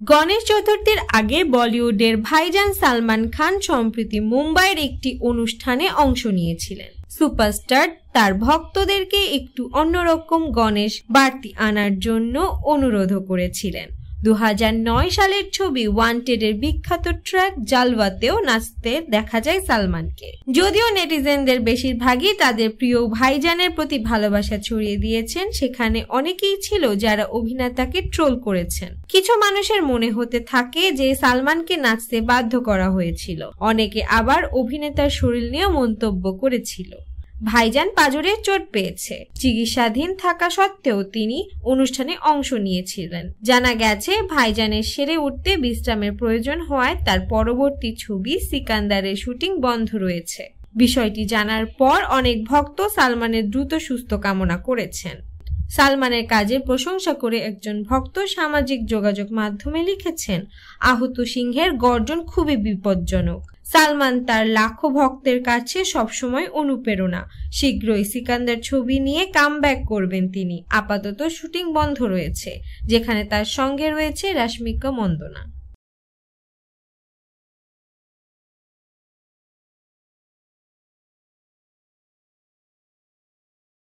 গণেশ চতুর্থীর আগে বলিউডের ভাইজান সালমান খান সম্প্রতি মুম্বাইয়ের একটি অনুষ্ঠানে অংশ নিয়েছিলেন। সুপারস্টার তার ভক্তদেরকে একটু অন্যরকম গণেশ বাড়তি আনার জন্য অনুরোধও করেছিলেন। 2009 সালের ছবি ওয়ান্টেডের বিখ্যাত ট্র্যাক জালওয়াতেও নাচতে দেখা যায় সালমানকে। যদিও নেটিজেনদের বেশিরভাগই তাদের প্রিয় ভাইজানের প্রতি ভালোবাসা ছড়িয়ে দিয়েছেন, সেখানে অনেকেই ছিল যারা অভিনেতাকে ট্রোল করেছেন। কিছু মানুষের মনে হতে থাকে যে সালমানকে নাচতে বাধ্য করা হয়েছিল, অনেকে আবার অভিনেতার শরীর নিয়ে মন্তব্য করেছিল। ভাইজান পাঁজরে চোট পেয়েছে, চিকিৎসাধীন থাকা সত্ত্বেও তিনি অনুষ্ঠানে অংশ নিয়েছিলেন। জানা গেছে ভাইজানের সেরে উঠতে বিশ্রামের প্রয়োজন হওয়ায় তার পরবর্তী ছবি সিকান্দারের শুটিং বন্ধ রয়েছে। বিষয়টি জানার পর অনেক ভক্ত সালমানের দ্রুত সুস্থ কামনা করেছেন। সালমানের কাজের প্রশংসা করে একজন ভক্ত সামাজিক যোগাযোগ মাধ্যমে লিখেছেন, আহত সিংহের গর্জন খুবই বিপজ্জনক। সালমান তার লাখো ভক্তের কাছে সবসময় অনুপ্রেরণা। শীঘ্রই সিকান্দার ছবি নিয়ে কামব্যাক করবেন তিনি। আপাতত শুটিং বন্ধ রয়েছে, যেখানে তার সঙ্গে রয়েছে রাশমিকা মন্দনা।